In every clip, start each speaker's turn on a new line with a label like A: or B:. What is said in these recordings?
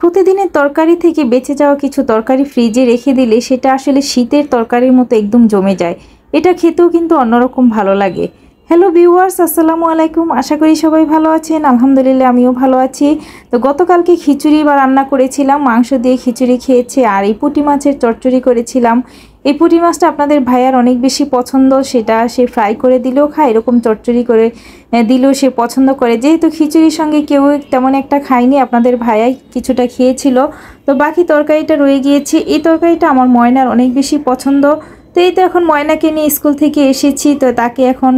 A: প্রতিদিনের তরকারি থেকে বেঁচে যাওয়া কিছু তরকারি ফ্রিজে রেখে দিলে সেটা আসলে শীতের তরকারির মতো একদম জমে যায়। এটা খেতেও কিন্তু অন্যরকম ভালো লাগে। হ্যালো ভিউয়ার্স, আসসালামু আলাইকুম। আশা করি সবাই ভালো আছেন। আলহামদুলিল্লাহ আমিও ভালো আছি। তো গতকালকে খিচুড়ি বা রান্না করেছিলাম, মাংস দিয়ে খিচুড়ি খেয়েছে, আর এই পুঁটি মাছের চচ্চড়ি করেছিলাম। এই পুঁটি মাছটা আপনাদের ভাইয়ার অনেক বেশি পছন্দ, সেটা সে ফ্রাই করে দিলেও খায়, এরকম চচ্চড়ি করে দিলেও সে পছন্দ করে। যেহেতু খিচুড়ির সঙ্গে কেউ তেমন একটা খায়নি, আপনাদের ভাইয়াই কিছুটা খেয়েছিল, তো বাকি তরকারিটা রয়ে গিয়েছে। এই তরকারিটা আমার ময়নার অনেক বেশি পছন্দ। তো এই তো এখন ময়নাকে নিয়ে স্কুল থেকে এসেছি, তো তাকে এখন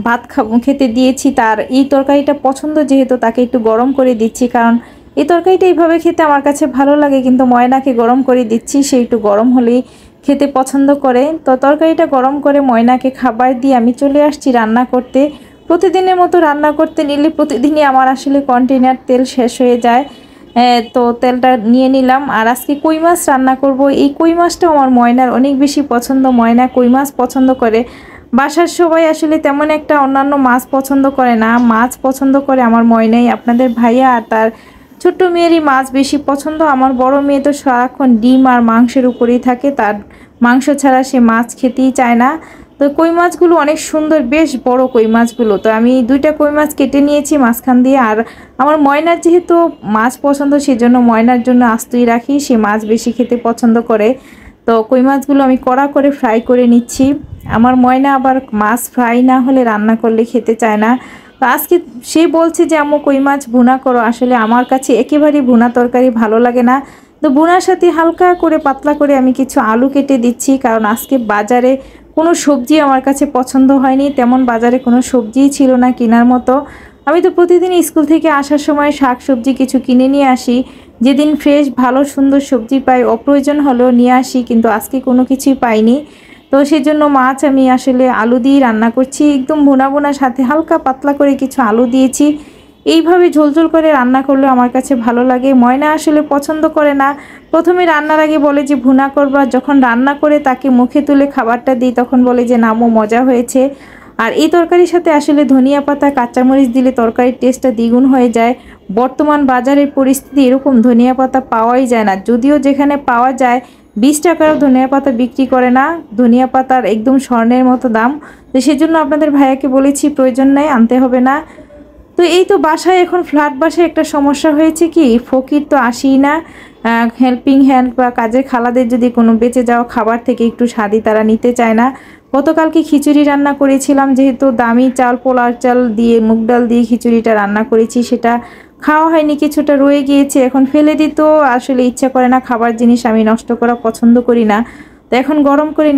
A: ভাত খেতে দিয়েছি। তার এই তরকারিটা পছন্দ যেহেতু তাকে একটু গরম করে দিচ্ছি, কারণ এই তরকারিটা এইভাবে খেতে আমার কাছে ভালো লাগে, কিন্তু ময়নাকে গরম করে দিচ্ছি, সে একটু গরম হলেই খেতে পছন্দ করে। তো তরকারিটা গরম করে ময়নাকে খাবার দিয়ে আমি চলে আসছি রান্না করতে। প্রতিদিনের মতো রান্না করতে নিলে প্রতিদিনই আমার আসলে কন্টেনার তেল শেষ হয়ে যায়, তো তেলটা নিয়ে নিলাম। আর আজকে কই মাছ রান্না করব। এই কই মাছটা আমার ময়নার অনেক বেশি পছন্দ, ময়না কই মাছ পছন্দ করে। বাসার সবাই আসলে তেমন একটা অন্যান্য মাছ পছন্দ করে না, মাছ পছন্দ করে আমার ময়নাই। আপনাদের ভাইয়া আর তার ছোট্ট মেয়েরই মাছ বেশি পছন্দ। আমার বড় মেয়ে তো সারাক্ষণ ডিম আর মাংসের উপরেই থাকে, তার মাংস ছাড়া সে মাছ খেতেই চায় না। তো কই মাছগুলো অনেক সুন্দর, বেশ বড় কই মাছগুলো। তো আমি দুইটা কই মাছ কেটে নিয়েছি মাঝখান দিয়ে। আর আমার ময়নার যেহেতু মাছ পছন্দ, সেজন্য ময়নার জন্য আস্তই রাখি, সে মাছ বেশি খেতে পছন্দ করে। তো কই মাছগুলো আমি কড়া করে ফ্রাই করে নিচ্ছি। আমার ময়না আবার মাছ ফ্রাই না হলে রান্না করলে খেতে চায় না। তো আজকে সে বলছে যে আম্মু কই মাছ ভুনা করো। আসলে আমার কাছে একেবারেই ভুনা তরকারি ভালো লাগে না। তো ভুনার সাথে হালকা করে পাতলা করে আমি কিছু আলু কেটে দিচ্ছি, কারণ আজকে বাজারে কোনো সবজি আমার কাছে পছন্দ হয়নি, তেমন বাজারে কোনো সবজিই ছিল না কেনার মতো। আমি তো প্রতিদিন স্কুল থেকে আসার সময় শাক সবজি কিছু কিনে নিয়ে আসি, যেদিন ফ্রেশ ভালো সুন্দর সবজি পাই অপ্রয়োজন হলেও নিয়ে আসি, কিন্তু আজকে কোনো কিছুই পাইনি। তো সেজন্য মাছ আমি আসলে আলু দিয়ে রান্না করছি, একদম ভুনা ভুনার সাথে হালকা পাতলা করে কিছু আলু দিয়েছি। এইভাবে ঝোলঝোল করে রান্না করলে আমার কাছে ভালো লাগে। ময়না আসলে পছন্দ করে না, প্রথমে রান্নার আগে বলে যে ভুনা করবা, যখন রান্না করে তাকে মুখে তুলে খাবারটা দিই তখন বলে যে নামও মজা হয়েছে। আর এই তরকারির সাথে আসলে ধনিয়া পাতা কাঁচামরিচ দিলে তরকারির টেস্টটা দ্বিগুণ হয়ে যায়। বর্তমান বাজারের পরিস্থিতি এরকম, ধনিয়া পাতা পাওয়াই যায় না, যদিও যেখানে পাওয়া যায় 20 টাকারও ধনিয়া পাতা বিক্রি করে না। ধনিয়া পাতার একদম স্বর্ণের মতো দাম। তো সেজন্য আপনাদের ভাইয়াকে বলেছি প্রয়োজন নাই, আনতে হবে না। তো এই তো বাসায় এখন ফ্ল্যাট বাসায় একটা সমস্যা হয়েছে কি, ফকির তো আসেই না। হেল্পিং হ্যান্ড বা কাজের খালাদের যদি কোনো বেঁচে যাওয়া খাবার থেকে একটু স্বাদই তারা নিতে চায় না। গতকালকে খিচুড়ি রান্না করেছিলাম, যেহেতু দামি চাল পোলার চাল দিয়ে মুগ ডাল দিয়ে খিচুড়িটা রান্না করেছি, সেটা খাওয়া হয়নি, কিছুটা রয়ে গিয়েছে। এখন ফেলে দিতেও আসলে ইচ্ছা করে না, খাবার জিনিস আমি নষ্ট করা পছন্দ করি না। তো এখন গরম করে